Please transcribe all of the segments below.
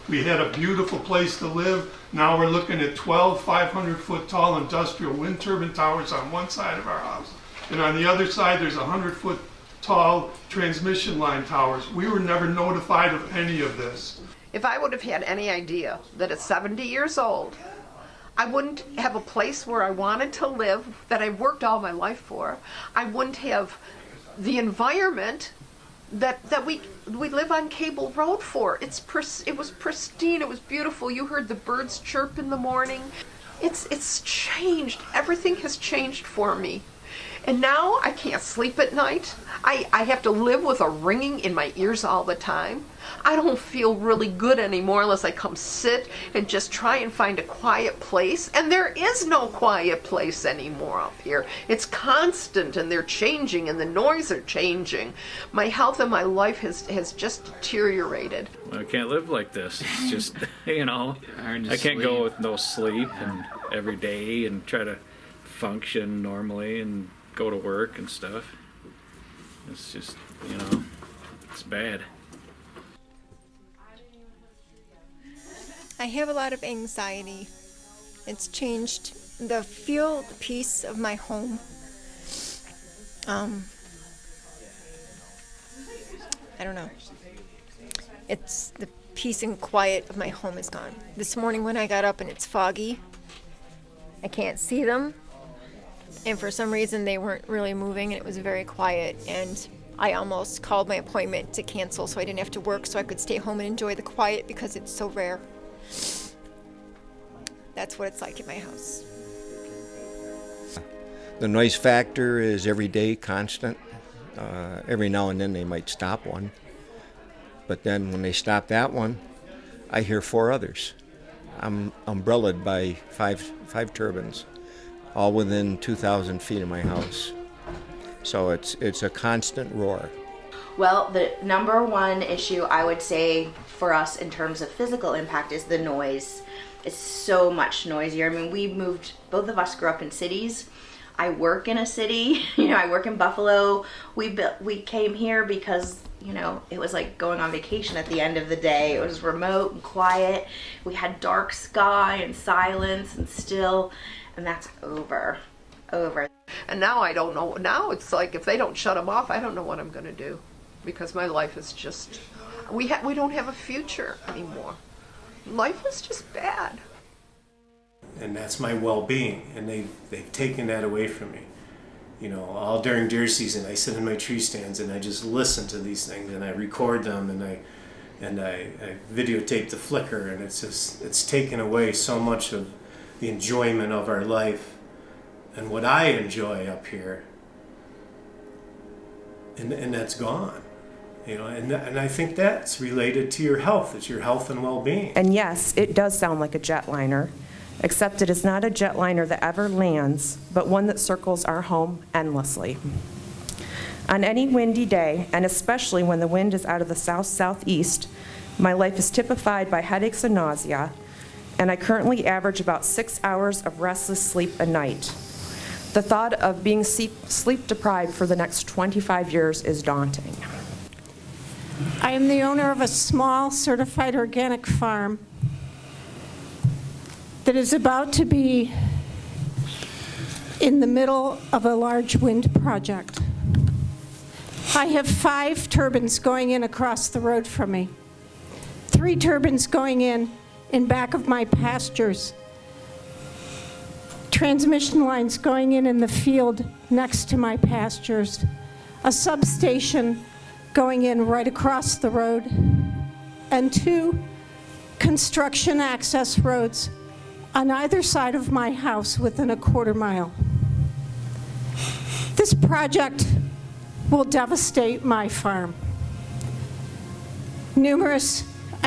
We had a beautiful place to live. Now we're looking at 12 500-foot tall industrial wind turbine towers on one side of our house. And on the other side, there's 100-foot tall transmission line towers. We were never notified of any of this. If I would have had any idea that at 70 years old, I wouldn't have a place where I wanted to live that I've worked all my life for. I wouldn't have the environment that we live on Cable Road for. It was pristine. It was beautiful. You heard the birds chirp in the morning. It's changed. Everything has changed for me. And now I can't sleep at night. I have to live with a ringing in my ears all the time. I don't feel really good anymore unless I come sit and just try and find a quiet place. And there is no quiet place anymore up here. It's constant, and they're changing, and the noise are changing. My health and my life has just deteriorated. I can't live like this. It's just, I can't go with no sleep and every day and try to function normally and go to work and stuff. It's just, it's bad. I have a lot of anxiety. It's changed the peace of my home. I don't know. It's the peace and quiet of my home is gone. This morning when I got up and it's foggy, I can't see them. And for some reason they weren't really moving, and it was very quiet, and I almost called my appointment to cancel so I didn't have to work, so I could stay home and enjoy the quiet because it's so rare. That's what it's like at my house. The noise factor is every day constant. Every now and then they might stop one, but then when they stop that one, I hear 4 others. I'm umbrellaed by five turbines, all within 2,000 feet of my house. So it's a constant roar. Well, the number one issue I would say for us in terms of physical impact is the noise. It's so much noisier. I mean, we moved, both of us grew up in cities. I work in a city, I work in Buffalo. We came here because, it was like going on vacation at the end of the day. It was remote and quiet. We had dark sky and silence and still, and that's over. And now I don't know. Now it's like if they don't shut them off, I don't know what I'm going to do, because my life is just, we don't have a future anymore. Life is just bad. And that's my well-being, and they've taken that away from me. All during deer season, I sit in my tree stands and I just listen to these things, and I record them, and I videotape the flicker, and it's taken away so much of the enjoyment of our life and what I enjoy up here, and that's gone. And I think that's related to your health. It's your health and well-being. And yes, it does sound like a jetliner, except it is not a jetliner that ever lands, but one that circles our home endlessly. On any windy day, and especially when the wind is out of the south-southeast, my life is typified by headaches and nausea, and I currently average about 6 hours of restless sleep a night. The thought of being sleep deprived for the next 25 years is daunting. I am the owner of a small certified organic farm that is about to be in the middle of a large wind project. I have 5 turbines going in across the road from me, 3 turbines going in back of my pastures, transmission lines going in the field next to my pastures, a substation going in right across the road, and 2 construction access roads on either side of my house within a quarter mile. This project will devastate my farm.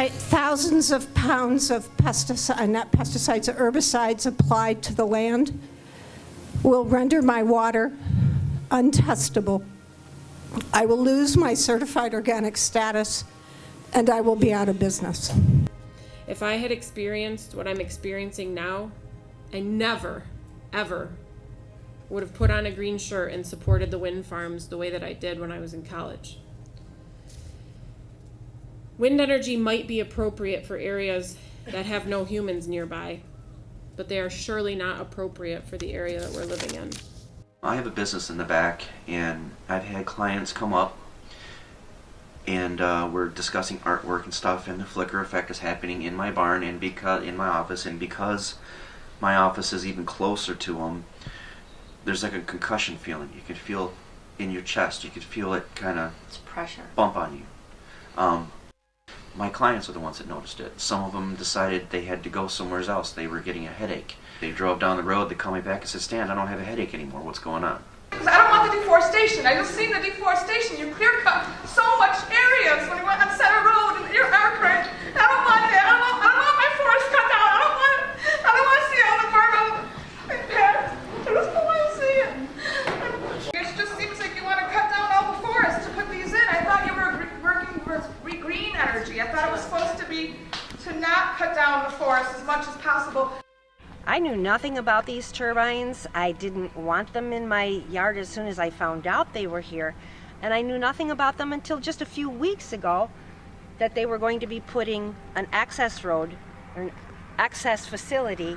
Thousands of pounds of herbicides applied to the land will render my water untestable. I will lose my certified organic status, and I will be out of business. If I had experienced what I'm experiencing now, I never, ever would have put on a green shirt and supported the wind farms the way that I did when I was in college. Wind energy might be appropriate for areas that have no humans nearby, but they are surely not appropriate for the area that we're living in. I have a business in the back, and I've had clients come up, and we're discussing artwork and stuff, and the flicker effect is happening in my barn and in my office, and because my office is even closer to them, there's like a concussion feeling. You can feel in your chest. You could feel it kind of bump on you. My clients are the ones that noticed it. Some of them decided they had to go somewhere else. They were getting a headache. They drove down the road. They called me back and said, "Stan, I don't have a headache anymore. What's going on?" Because I don't want the deforestation. I just seen the deforestation. You clear cut so much areas when you went on Center Road and near Arkwright. I don't want that. I don't want my forest cut down. I don't want to see all the environmental impact. I just don't want to see it. It just seems like you want to cut down all the forests to put these in. I thought you were working with green energy. I thought it was supposed to be to not cut down the forest as much as possible. I knew nothing about these turbines. I didn't want them in my yard as soon as I found out they were here. And I knew nothing about them until just a few weeks ago that they were going to be putting an access road, or an access facility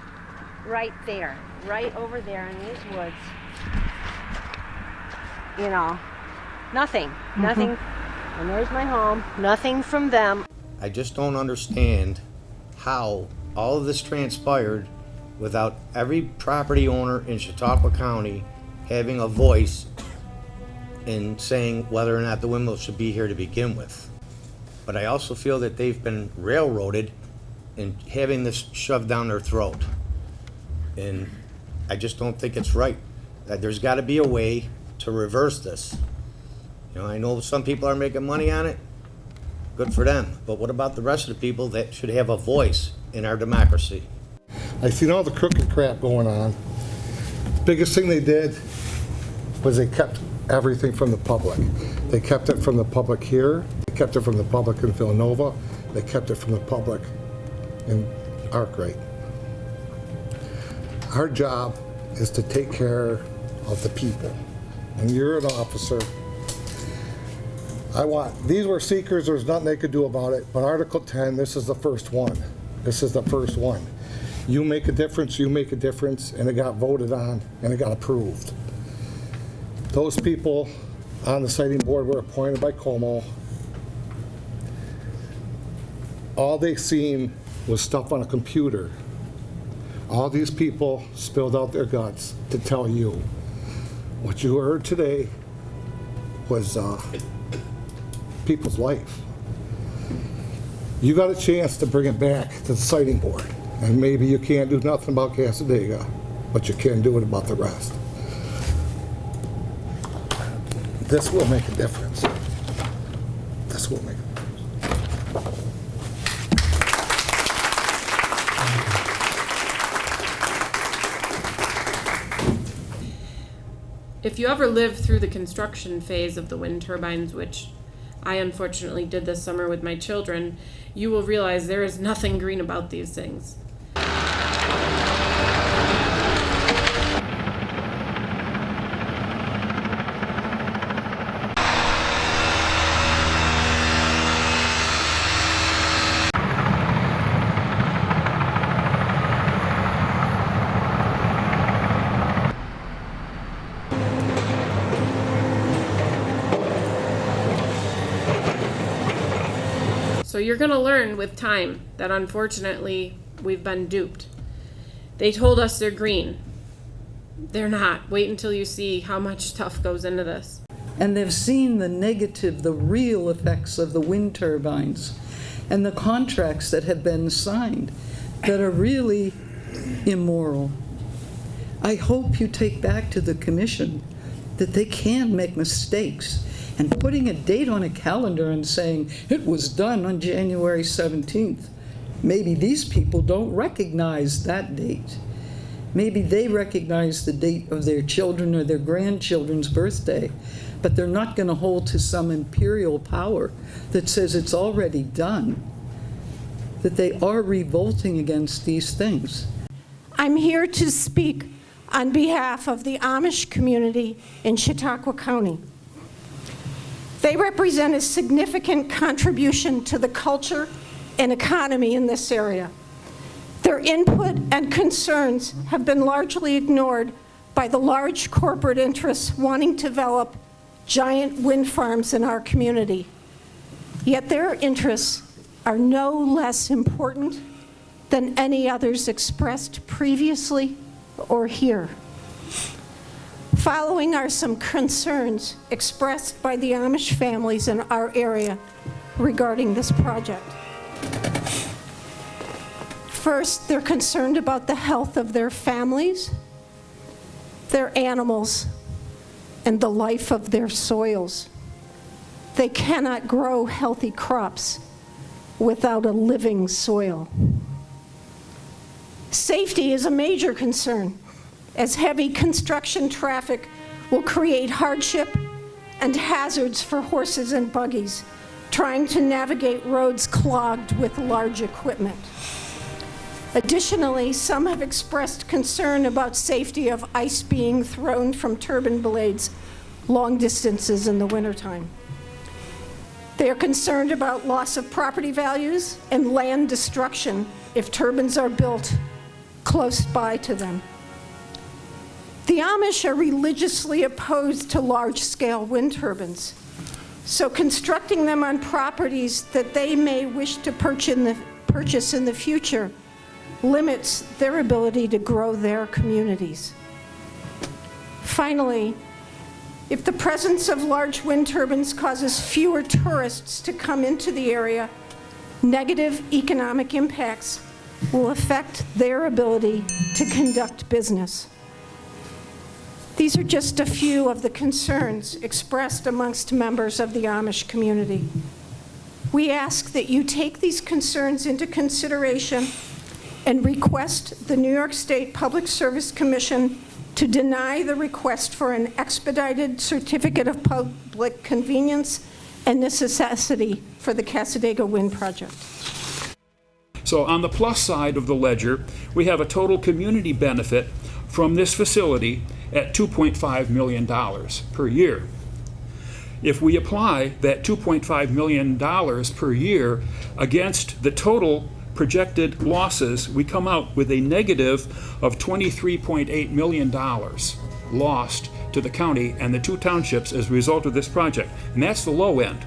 right there, right over there in these woods. You know, nothing. And there's my home, nothing from them. I just don't understand how all of this transpired without every property owner in Chautauqua County having a voice in saying whether or not the windmills should be here to begin with. But I also feel that they've been railroaded in having this shoved down their throat. And I just don't think it's right. There's got to be a way to reverse this. You know, I know some people are making money on it. Good for them. But what about the rest of the people that should have a voice in our democracy? I've seen all the crooked crap going on. Biggest thing they did was they kept everything from the public. They kept it from the public here. They kept it from the public in Villanova. They kept it from the public in Arkwright. Our job is to take care of the people. And you're an officer. These were seekers, there's nothing they could do about it, but Article 10, this is the first one. This is the first one. You make a difference, and it got voted on, and it got approved. Those people on the siting board were appointed by Como. All they seen was stuff on a computer. All these people spilled out their guts to tell you. What you heard today was people's life. You got a chance to bring it back to the siting board. And maybe you can't do nothing about Cassadaga, but you can do it about the rest. This will make a difference. This will make a difference. If you ever lived through the construction phase of the wind turbines, which I unfortunately did this summer with my children, you will realize there is nothing green about these things. So you're going to learn with time that unfortunately we've been duped. They told us they're green. They're not. Wait until you see how much stuff goes into this. And they've seen the negative, the real effects of the wind turbines and the contracts that have been signed that are really immoral. I hope you take back to the commission that they can make mistakes. And putting a date on a calendar and saying it was done on January 17th, maybe these people don't recognize that date. Maybe they recognize the date of their children or their grandchildren's birthday, but they're not going to hold to some imperial power that says it's already done, that they are revolting against these things. I'm here to speak on behalf of the Amish community in Chautauqua County. They represent a significant contribution to the culture and economy in this area. Their input and concerns have been largely ignored by the large corporate interests wanting to develop giant wind farms in our community. Yet their interests are no less important than any others expressed previously or here. Following are some concerns expressed by the Amish families in our area regarding this project. First, they're concerned about the health of their families, their animals, and the life of their soils. They cannot grow healthy crops without a living soil. Safety is a major concern, as heavy construction traffic will create hardship and hazards for horses and buggies trying to navigate roads clogged with large equipment. Additionally, some have expressed concern about safety of ice being thrown from turbine blades long distances in the wintertime. They are concerned about loss of property values and land destruction if turbines are built close by to them. The Amish are religiously opposed to large-scale wind turbines, so constructing them on properties that they may wish to purchase in the future limits their ability to grow their communities. Finally, if the presence of large wind turbines causes fewer tourists to come into the area, negative economic impacts will affect their ability to conduct business. These are just a few of the concerns expressed amongst members of the Amish community. We ask that you take these concerns into consideration and request the New York State Public Service Commission to deny the request for an expedited certificate of public convenience and necessity for the Cassadaga Wind project. So on the plus side of the ledger, we have a total community benefit from this facility at $2.5 million per year. If we apply that $2.5 million per year against the total projected losses, we come out with a negative of $23.8 million lost to the county and the two townships as a result of this project. And that's the low end.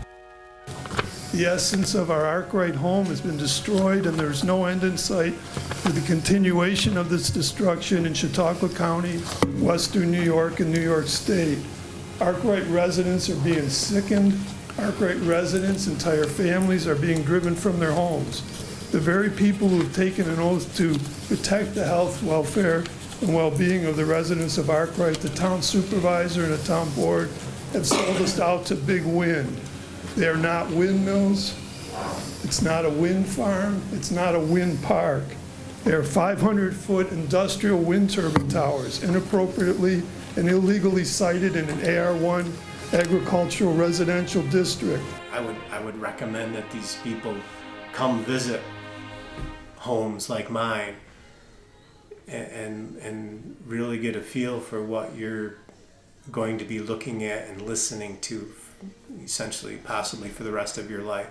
The essence of our Arkwright home has been destroyed, and there's no end in sight to the continuation of this destruction in Chautauqua County, Western New York, and New York State. Arkwright residents are being sickened. Arkwright residents' entire families are being driven from their homes. The very people who have taken an oath to protect the health, welfare, and well-being of the residents of Arkwright, the town supervisor and the town board, have sold us out to big wind. They are not windmills. It's not a wind farm. It's not a wind park. They are 500-foot industrial wind turbine towers, inappropriately and illegally sited in an AR1 agricultural residential district. I would recommend that these people come visit homes like mine and really get a feel for what you're going to be looking at and listening to, essentially, possibly for the rest of your life.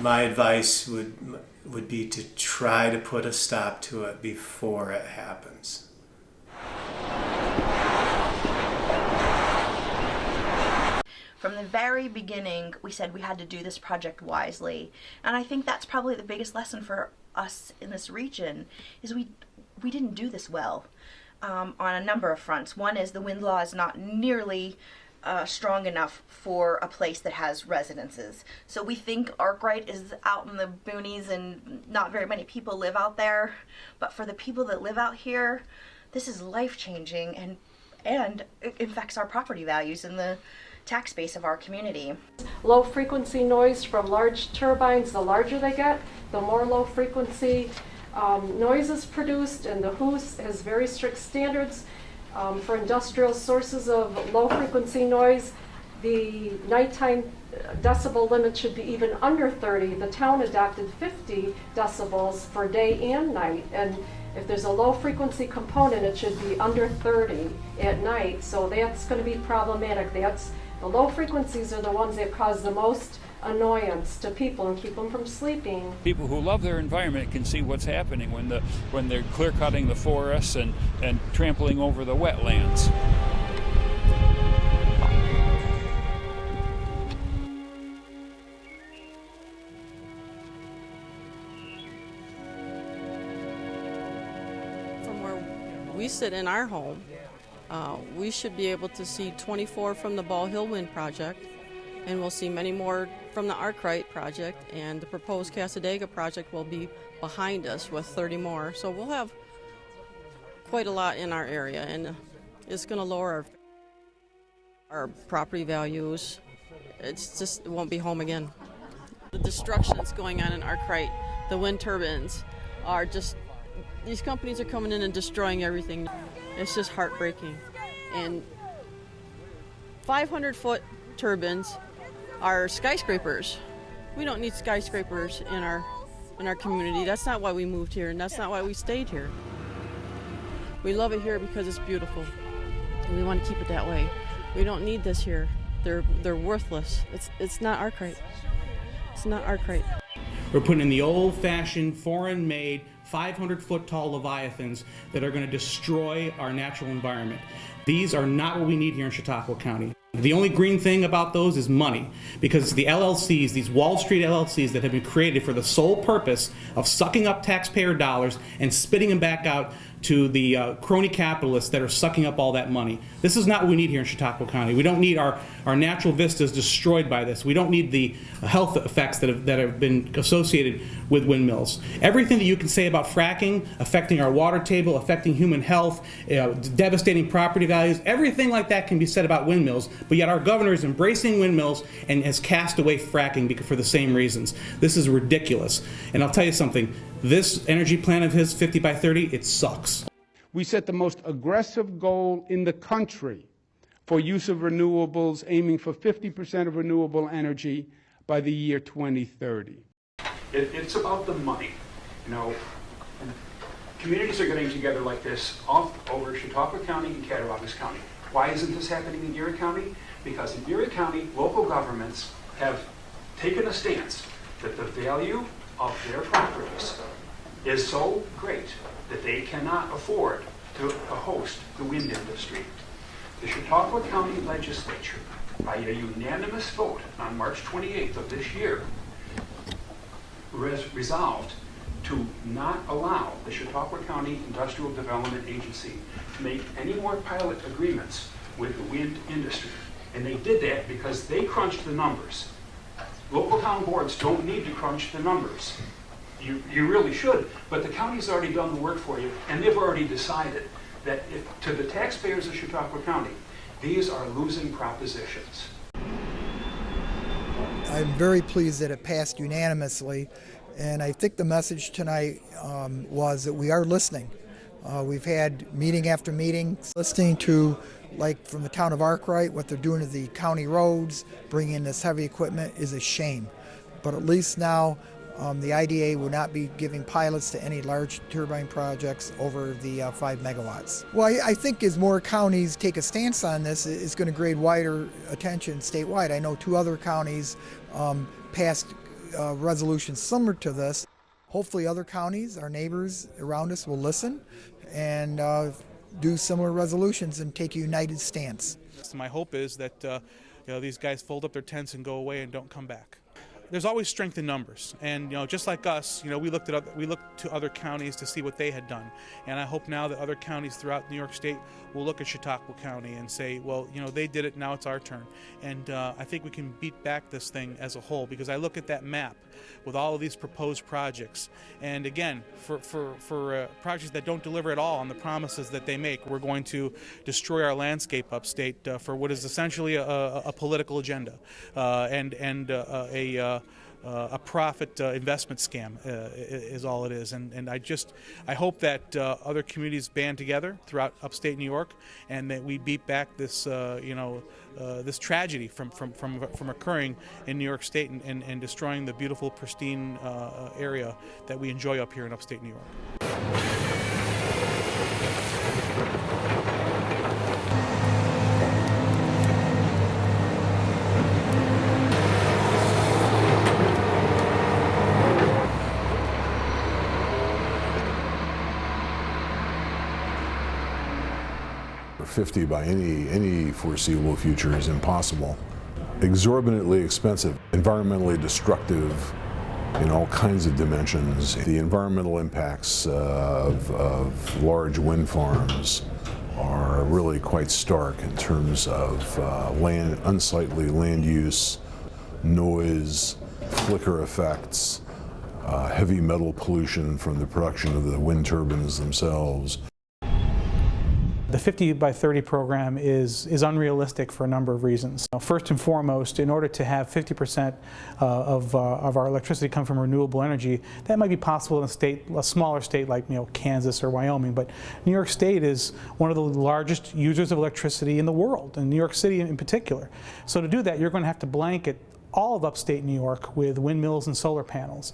My advice would be to try to put a stop to it before it happens. From the very beginning, we said we had to do this project wisely. And I think that's probably the biggest lesson for us in this region, is we didn't do this well on a number of fronts. One is the wind law is not nearly strong enough for a place that has residences. So we think Arkwright is out in the boonies and not very many people live out there. But for the people that live out here, this is life-changing, and it affects our property values and the tax base of our community. Low frequency noise from large turbines, the larger they get, the more low frequency noise is produced, and the WHO has very strict standards for industrial sources of low frequency noise. the nighttime decibel limit should be even under 30. The town adopted 50 decibels for day and night, and if there's a low frequency component, it should be under 30 at night, so that's going to be problematic. The low frequencies are the ones that cause the most annoyance to people and keep them from sleeping. People who love their environment can see what's happening when they're clear cutting the forests and trampling over the wetlands. From where we sit in our home, we should be able to see 24 from the Ball Hill Wind project, and we'll see many more from the Arkwright project, and the proposed Cassadaga project will be behind us with 30 more. So we'll have quite a lot in our area, and it's going to lower our property values. It won't be home again. The destruction that's going on in Arkwright, the wind turbines, are just, these companies are coming in and destroying everything. It's just heartbreaking. And 500-foot turbines are skyscrapers. We don't need skyscrapers in our community. That's not why we moved here, and that's not why we stayed here. We love it here because it's beautiful, and we want to keep it that way. We don't need this here. They're worthless. It's not Arkwright. It's not Arkwright. We're putting in the old-fashioned, foreign-made, 500-foot-tall leviathans that are going to destroy our natural environment. These are not what we need here in Chautauqua County. The only green thing about those is money, because the LLCs, these Wall Street LLCs that have been created for the sole purpose of sucking up taxpayer dollars and spitting them back out to the crony capitalists that are sucking up all that money. This is not what we need here in Chautauqua County. We don't need our natural vistas destroyed by this. We don't need the health effects that have been associated with windmills. Everything that you can say about fracking, affecting our water table, affecting human health, devastating property values, everything like that can be said about windmills, but yet our governor is embracing windmills and has cast away fracking for the same reasons. This is ridiculous. And I'll tell you something, this energy plan of his, 50 by 30, it sucks. We set the most aggressive goal in the country for use of renewables, aiming for 50% of renewable energy by the year 2030. It's about the money. You know, communities are getting together like this all over Chautauqua County and Cassadaga County. Why isn't this happening in Erie County? Because in Erie County, local governments have taken a stance that the value of their properties is so great that they cannot afford to host the wind industry. The Chautauqua County Legislature, by a unanimous vote on March 28th of this year, resolved to not allow the Chautauqua County Industrial Development Agency to make any more pilot agreements with the wind industry. And they did that because they crunched the numbers. Local town boards don't need to crunch the numbers. You really should, but the county's already done the work for you, and they've already decided that to the taxpayers of Chautauqua County, these are losing propositions. I'm very pleased that it passed unanimously, and I think the message tonight was that we are listening. We've had meeting after meeting, listening to, like from the town of Arkwright, what they're doing to the county roads, bringing in this heavy equipment is a shame. But at least now the IDA will not be giving pilots to any large turbine projects over the 5 megawatts. Well, I think as more counties take a stance on this, it's going to grade wider attention statewide. I know 2 other counties passed resolutions similar to this. Hopefully other counties, our neighbors around us, will listen and do similar resolutions and take a united stance. My hope is that these guys fold up their tents and go away and don't come back. There's always strength in numbers, and just like us, we looked to other counties to see what they had done, and I hope now that other counties throughout New York State will look at Chautauqua County and say, well, they did it, now it's our turn, and I think we can beat back this thing as a whole, because I look at that map with all of these proposed projects, and again, for projects that don't deliver at all on the promises that they make, we're going to destroy our landscape upstate for what is essentially a political agenda and a profit investment scam is all it is, and I hope that other communities band together throughout upstate New York, and that we beat back this this tragedy from occurring in New York State and destroying the beautiful, pristine area that we enjoy up here in upstate New York. $50 by any foreseeable future is impossible. Exorbitantly expensive, environmentally destructive in all kinds of dimensions. The environmental impacts of large wind farms are really quite stark in terms of unsightly land use, noise, flicker effects, heavy metal pollution from the production of the wind turbines themselves. The 50 by 30 program is unrealistic for a number of reasons. First and foremost, in order to have 50% of our electricity come from renewable energy, that might be possible in a smaller state like Kansas or Wyoming, but New York State is one of the largest users of electricity in the world, and New York City in particular. So to do that, you're going to have to blanket all of upstate New York with windmills and solar panels.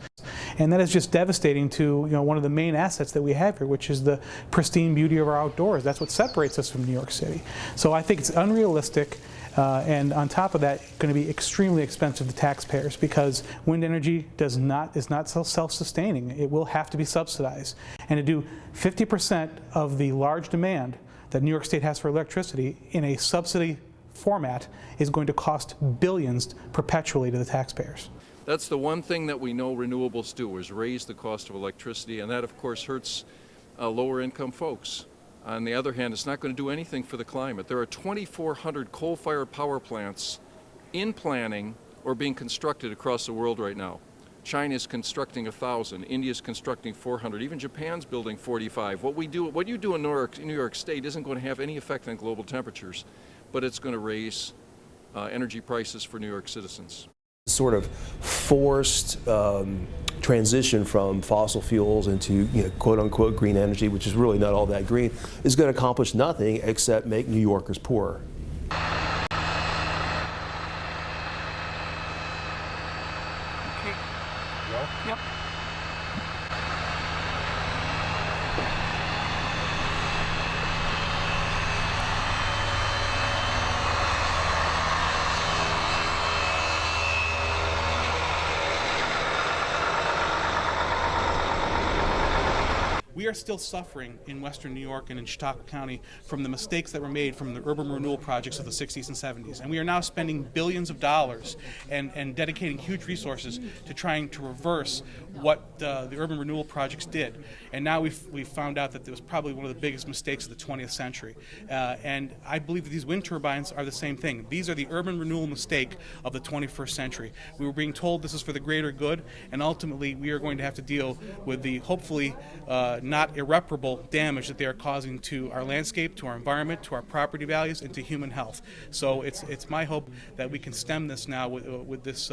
And that is just devastating to one of the main assets that we have here, which is the pristine beauty of our outdoors. That's what separates us from New York City. So I think it's unrealistic, and on top of that, going to be extremely expensive to taxpayers, because wind energy is not self-sustaining. It will have to be subsidized. And to do 50% of the large demand that New York State has for electricity in a subsidy format is going to cost billions perpetually to the taxpayers. That's the one thing that we know renewables do, is raise the cost of electricity, and that of course hurts lower income folks. On the other hand, it's not going to do anything for the climate. There are 2,400 coal-fired power plants in planning or being constructed across the world right now. China is constructing 1,000, India is constructing 400, even Japan's building 45. What you do in New York State isn't going to have any effect on global temperatures, but it's going to raise energy prices for New York citizens. Sort of forced transition from fossil fuels into quote-unquote green energy, which is really not all that green, is going to accomplish nothing except make New Yorkers poorer. Yep. We are still suffering in Western New York and in Chautauqua County from the mistakes that were made from the urban renewal projects of the 60s and 70s. And we are now spending billions of dollars and dedicating huge resources to trying to reverse what the urban renewal projects did. And now we've found out that it was probably one of the biggest mistakes of the 20th century. And I believe that these wind turbines are the same thing. These are the urban renewal mistake of the 21st century. We were being told this is for the greater good, and ultimately we are going to have to deal with the hopefully not irreparable damage that they are causing to our landscape, to our environment, to our property values, and to human health. So it's my hope that we can stem this now with this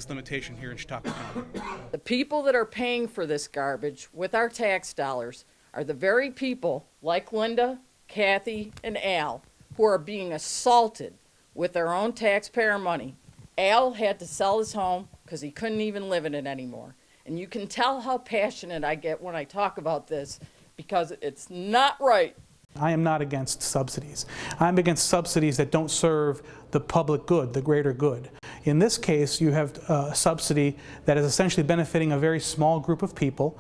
limitation here in Chautauqua County. The people that are paying for this garbage with our tax dollars are the very people like Linda, Kathy, and Al who are being assaulted with their own taxpayer money. Al had to sell his home because he couldn't even live in it anymore. And you can tell how passionate I get when I talk about this, because it's not right. I am not against subsidies. I'm against subsidies that don't serve the public good, the greater good. In this case, you have a subsidy that is essentially benefiting a very small group of people,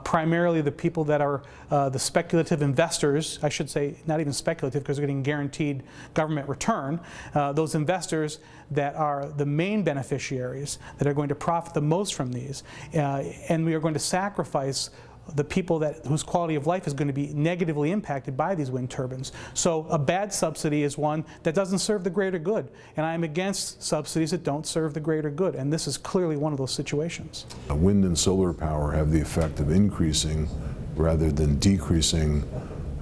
primarily the people that are the speculative investors. I should say not even speculative, because they're getting guaranteed government return. Those investors that are the main beneficiaries that are going to profit the most from these. And we are going to sacrifice the people whose quality of life is going to be negatively impacted by these wind turbines. So a bad subsidy is one that doesn't serve the greater good. And I'm against subsidies that don't serve the greater good. And this is clearly one of those situations. Wind and solar power have the effect of increasing rather than decreasing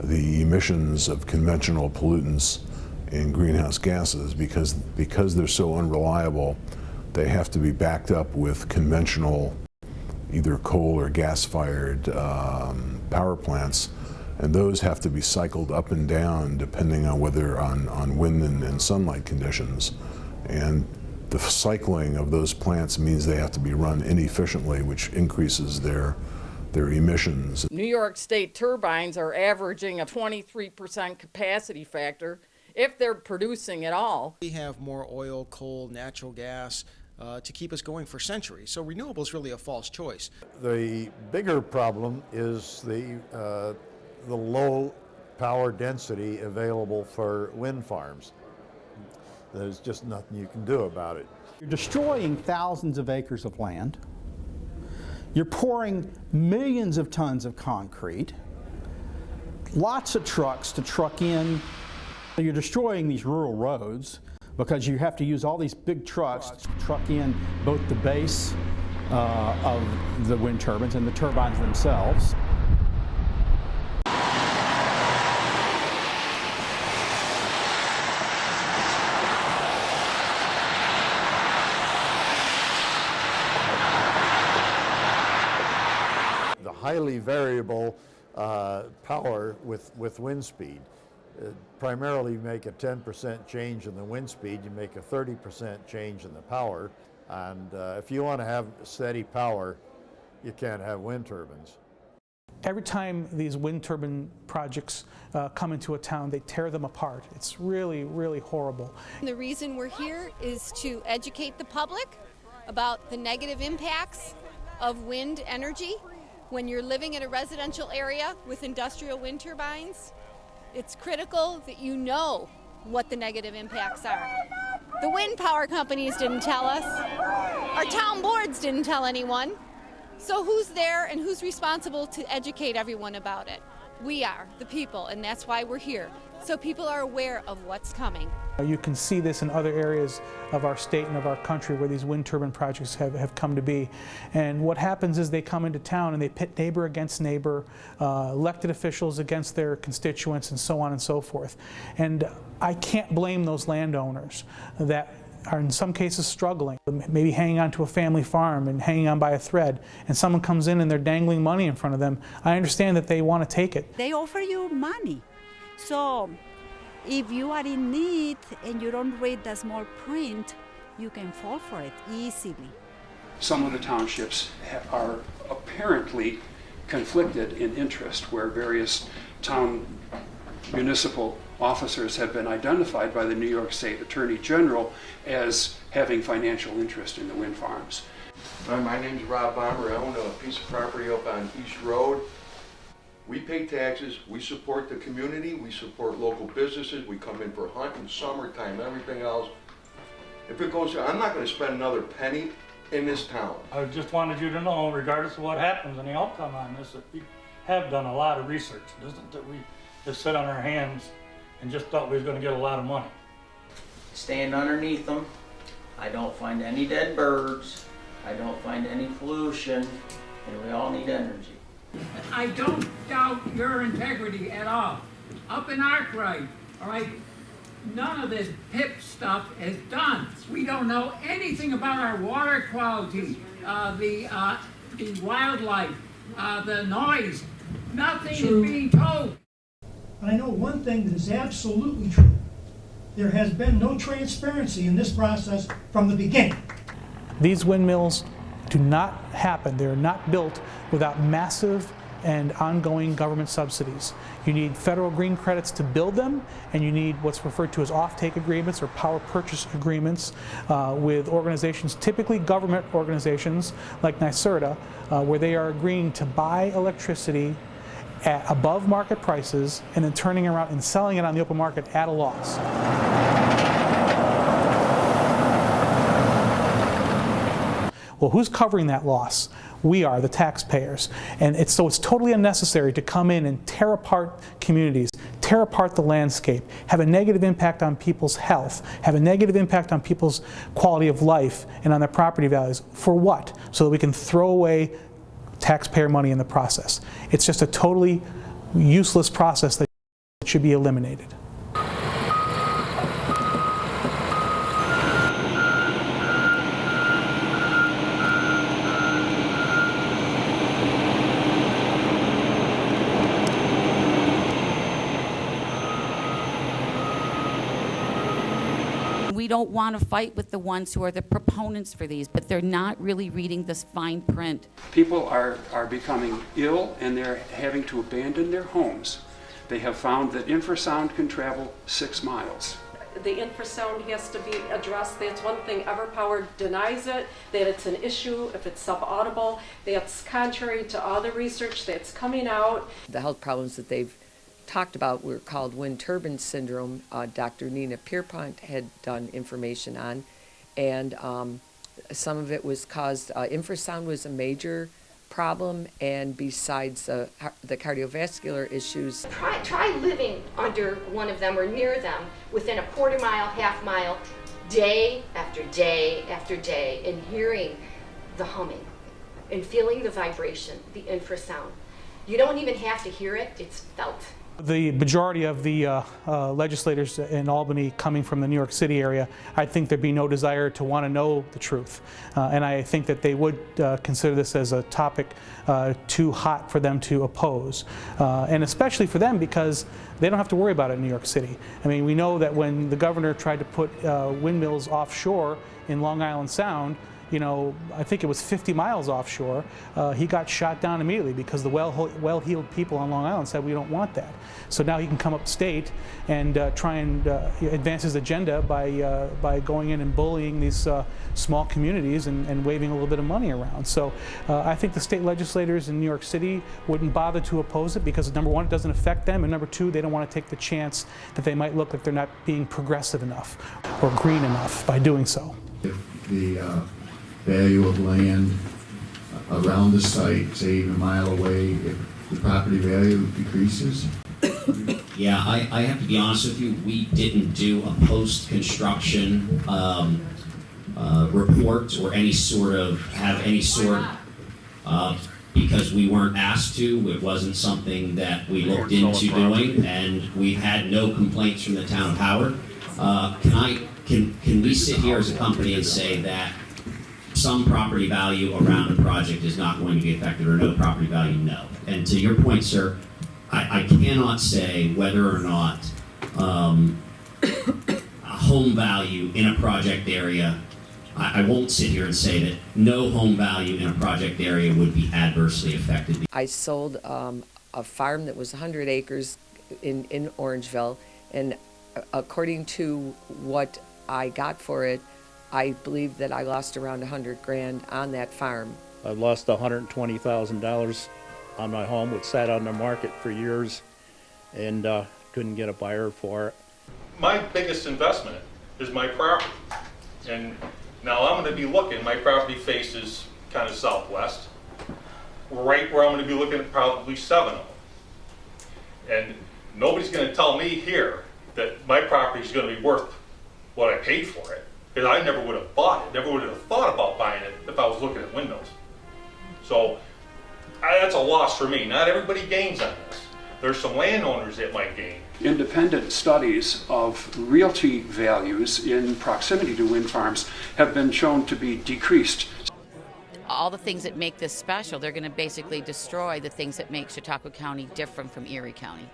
the emissions of conventional pollutants and greenhouse gases, because they're so unreliable. they have to be backed up with conventional, either coal or gas-fired power plants, and those have to be cycled up and down depending on whether on wind and sunlight conditions. And the cycling of those plants means they have to be run inefficiently, which increases their emissions. New York State turbines are averaging a 23% capacity factor if they're producing at all. We have more oil, coal, natural gas to keep us going for centuries. So renewable is really a false choice. The bigger problem is the low power density available for wind farms. There's just nothing you can do about it. You're destroying thousands of acres of land. You're pouring millions of tons of concrete, lots of trucks to truck in. You're destroying these rural roads because you have to use all these big trucks to truck in both the base of the wind turbines and the turbines themselves. Highly variable power with wind speed. Primarily you make a 10% change in the wind speed, you make a 30% change in the power, and if you want to have steady power, you can't have wind turbines. Every time these wind turbine projects come into a town, they tear them apart. It's really, really horrible. The reason we're here is to educate the public about the negative impacts of wind energy. When you're living in a residential area with industrial wind turbines, it's critical that you know what the negative impacts are. The wind power companies didn't tell us. Our town boards didn't tell anyone. So who's there and who's responsible to educate everyone about it? We are, the people, and that's why we're here. So people are aware of what's coming. You can see this in other areas of our state and of our country where these wind turbine projects have come to be. And what happens is they come into town and they pit neighbor against neighbor, elected officials against their constituents, and so on and so forth. And I can't blame those landowners that are in some cases struggling, maybe hanging on to a family farm and hanging on by a thread, and someone comes in and they're dangling money in front of them. I understand that they want to take it. They offer you money. So if you are in need and you don't read the small print, you can fall for it easily. Some of the townships are apparently conflicted in interest, where various town municipal officers have been identified by the New York State Attorney General as having financial interest in the wind farms. My name's Rob Bomber. I own a piece of property up on East Road. We pay taxes, we support the community, we support local businesses, we come in for hunting, summertime, everything else. If it goes, I'm not going to spend another penny in this town. I just wanted you to know, regardless of what happens and the outcome on this, that we have done a lot of research. It isn't that we just sit on our hands and just thought we was going to get a lot of money. Stand underneath them. I don't find any dead birds. I don't find any pollution, and we all need energy. I don't doubt your integrity at all. Up in Arkwright, all right, none of this PIP stuff is done. We don't know anything about our water quality, the wildlife, the noise. Nothing is being told. But I know one thing that is absolutely true. There has been no transparency in this process from the beginning. These windmills do not happen. They're not built without massive and ongoing government subsidies. You need federal green credits to build them, and you need what's referred to as off-take agreements or power purchase agreements with organizations, typically government organizations like NYSERDA, where they are agreeing to buy electricity at above market prices and then turning around and selling it on the open market at a loss. Well, who's covering that loss? We are, the taxpayers. And it's totally unnecessary to come in and tear apart communities, tear apart the landscape, have a negative impact on people's health, have a negative impact on people's quality of life and on their property values. For what? So that we can throw away taxpayer money in the process. It's just a totally useless process that should be eliminated. don't want to fight with the ones who are the proponents for these, but they're not really reading this fine print. People are becoming ill and they're having to abandon their homes. They have found that infrasound can travel 6 miles. The infrasound has to be addressed. That's one thing. Everpower denies it, that it's an issue if it's subaudible. That's contrary to all the research that's coming out. The health problems that they've talked about were called wind turbine syndrome. Dr. Nina Pierpont had done information on, and some of it was caused, infrasound was a major problem, and besides the cardiovascular issues. Try living under one of them or near them within a quarter mile, half mile, day after day after day, and hearing the humming and feeling the vibration, the infrasound. You don't even have to hear it, it's felt. The majority of the legislators in Albany coming from the New York City area, I think there'd be no desire to want to know the truth. And I think that they would consider this as a topic too hot for them to oppose. And especially for them because they don't have to worry about it in New York City. I mean, we know that when the governor tried to put windmills offshore in Long Island Sound, you know, I think it was 50 miles offshore, he got shot down immediately because the well-heeled people on Long Island said we don't want that. So now he can come upstate and try and advance his agenda by going in and bullying these small communities and waving a little bit of money around. So I think the state legislators in New York City wouldn't bother to oppose it because, number one, it doesn't affect them, and number two, they don't want to take the chance that they might look like they're not being progressive enough or green enough by doing so. The value of land around the site, say even a mile away, if the property value decreases? Yeah, I have to be honest with you, we didn't do a post-construction report or because we weren't asked to. It wasn't something that we looked into doing, and we've had no complaints from the town of Howard. Can we sit here as a company and say that some property value around a project is not going to be affected, or no property value? No. And to your point, sir, I cannot say whether or not a home value in a project area, I won't sit here and say that no home value in a project area would be adversely affected. I sold a farm that was 100 acres in Orangeville, and according to what I got for it, I believe that I lost around $100,000 on that farm. I lost $120,000 on my home, which sat on the market for years, and couldn't get a buyer for it. My biggest investment is my property, and now I'm going to be looking. My property faces kind of southwest, right where I'm going to be looking at probably 7 of them. And nobody's going to tell me here that my property is going to be worth what I paid for it, because I never would have bought it, never would have thought about buying it if I was looking at windmills. So that's a loss for me. Not everybody gains on this. There's some landowners that might gain. Independent studies of realty values in proximity to wind farms have been shown to be decreased. All the things that make this special, they're going to basically destroy the things that make Chautauqua County different from Erie County.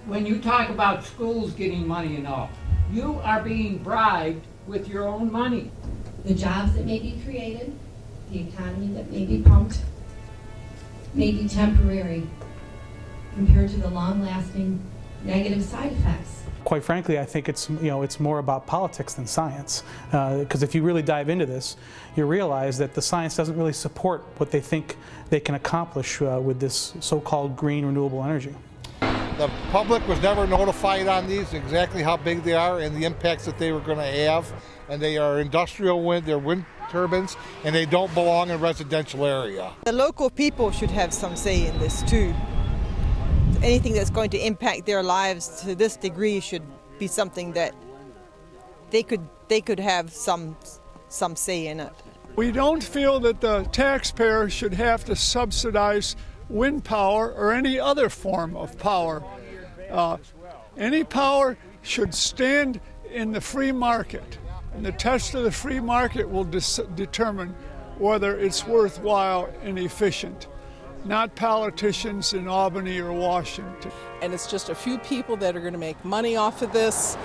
When you talk about schools getting money and all, you are being bribed with your own money. The jobs that may be created, the economy that may be pumped, may be temporary compared to the long-lasting negative side effects. Quite frankly, I think it's more about politics than science. Because if you really dive into this, you realize that the science doesn't really support what they think they can accomplish with this so-called green renewable energy. The public was never notified on these, exactly how big they are and the impacts that they were going to have. And they are industrial wind, they're wind turbines, and they don't belong in a residential area. The local people should have some say in this too. Anything that's going to impact their lives to this degree should be something that they could have some say in it. We don't feel that the taxpayer should have to subsidize wind power or any other form of power. Any power should stand in the free market, and the test of the free market will determine whether it's worthwhile and efficient, not politicians in Albany or Washington. And it's just a few people that are going to make money off of this,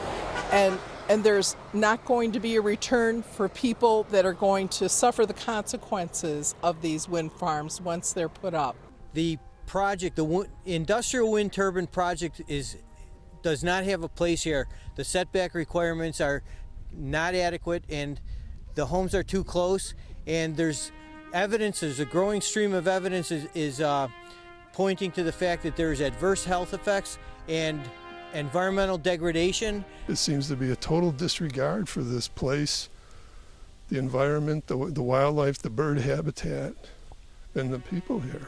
and and there's not going to be a return for people that are going to suffer the consequences of these wind farms once they're put up. The project, the industrial wind turbine project, does not have a place here. The setback requirements are not adequate, and the homes are too close, and there's a growing stream of evidence is pointing to the fact that there's adverse health effects and environmental degradation. It seems to be a total disregard for this place, the environment, the wildlife, the bird habitat, and the people here.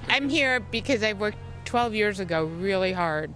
I'm here because I worked 12 years ago really hard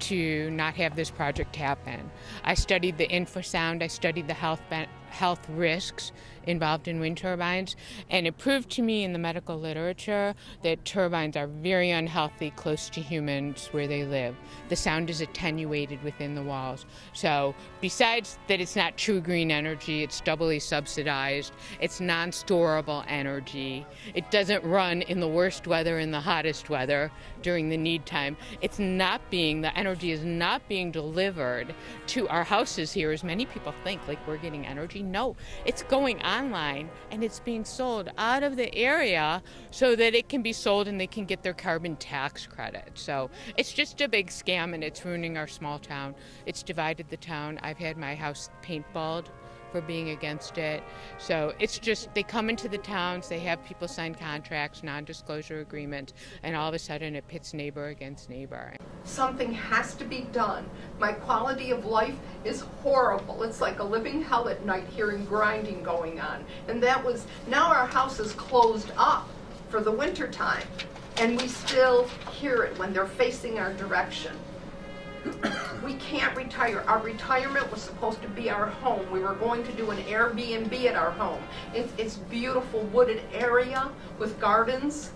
to not have this project happen. I studied the infrasound, I studied the health risks involved in wind turbines, and it proved to me in the medical literature that turbines are very unhealthy close to humans where they live. The sound is attenuated within the walls. So besides that it's not true green energy, it's doubly subsidized, it's non-storable energy, it doesn't run in the worst weather and the hottest weather during the need time. The energy is not being delivered to our houses here as many people think, like we're getting energy. No, it's going online and it's being sold out of the area so that it can be sold and they can get their carbon tax credit. So it's just a big scam and it's ruining our small town. It's divided the town. I've had my house paintballed for being against it. So it's just, they come into the towns, they have people sign contracts, non-disclosure agreements, and all of a sudden it pits neighbor against neighbor. Something has to be done. My quality of life is horrible. It's like a living hell at night hearing grinding going on. And now our house is closed up for the winter time, and we still hear it when they're facing our direction. We can't retire. Our retirement was supposed to be our home. We were going to do an Airbnb at our home. It's beautiful wooded area with gardens.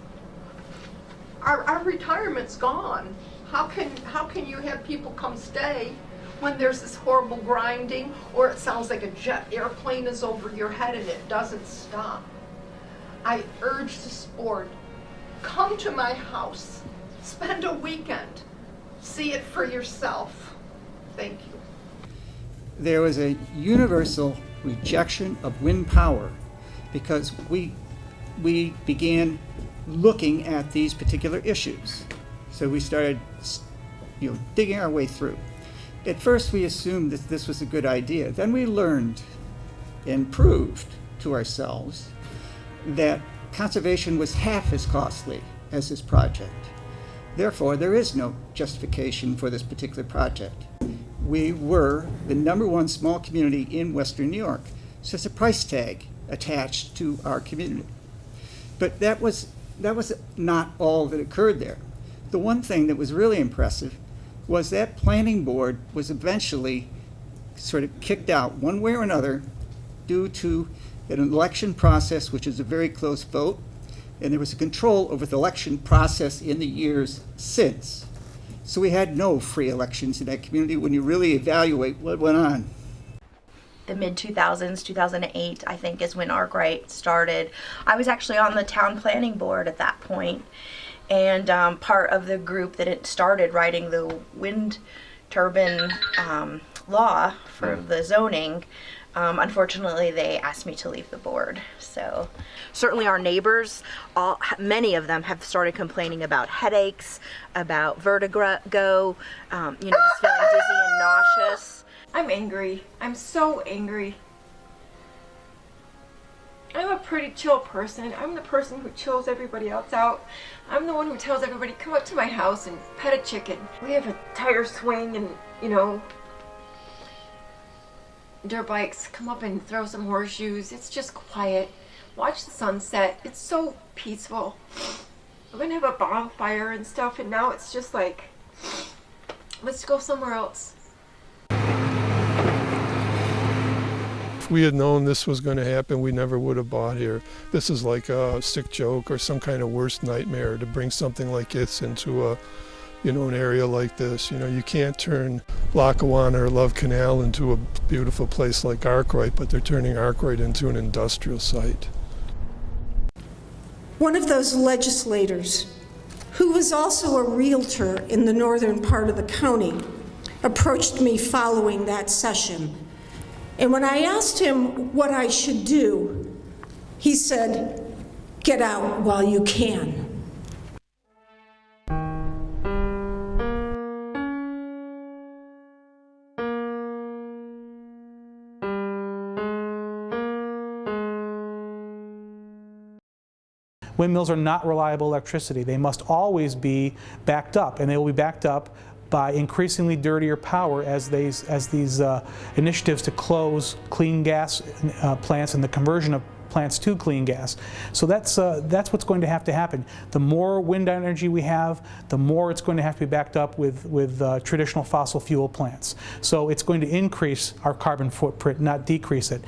Our retirement's gone. How can you have people come stay when there's this horrible grinding, or it sounds like a jet airplane is over your head and it doesn't stop? I urge this board, come to my house, spend a weekend. See it for yourself. Thank you. There was a universal rejection of wind power because we began looking at these particular issues. So we started, digging our way through. At first we assumed that this was a good idea. Then we learned and proved to ourselves that conservation was half as costly as this project. Therefore, there is no justification for this particular project. We were the #1 small community in Western New York, so there's a price tag attached to our community. But that was not all that occurred there. The one thing that was really impressive was that planning board was eventually sort of kicked out one way or another due to an election process, which is a very close vote, and there was a control over the election process in the years since. So we had no free elections in that community when you really evaluate what went on. The mid-2000s, 2008, I think, is when Arkwright started. I was actually on the town planning board at that point, and part of the group that it started writing the wind turbine law for the zoning. Unfortunately, they asked me to leave the board. So certainly our neighbors, many of them have started complaining about headaches, about vertigo, just feeling dizzy and nauseous. I'm angry. I'm so angry. I'm a pretty chill person. I'm the person who chills everybody else out. I'm the one who tells everybody, come up to my house and pet a chicken. We have a tire swing and, dirt bikes, come up and throw some horseshoes. It's just quiet. Watch the sunset. It's so peaceful. We're gonna have a bonfire and stuff, and now it's just like, let's go somewhere else. If we had known this was going to happen, we never would have bought here. This is like a sick joke or some kind of worst nightmare to bring something like this into an area like this. You can't turn Lackawanna or Love Canal into a beautiful place like Arkwright, but they're turning Arkwright into an industrial site. One of those legislators, who was also a realtor in the northern part of the county, approached me following that session And when I asked him what I should do, he said, "Get out while you can." Windmills are not reliable electricity. They must always be backed up, and they will be backed up by increasingly dirtier power as these initiatives to close clean gas plants and the conversion of plants to clean gas. So that's what's going to have to happen. The more wind energy we have, the more it's going to have to be backed up with traditional fossil fuel plants. So it's going to increase our carbon footprint, not decrease it.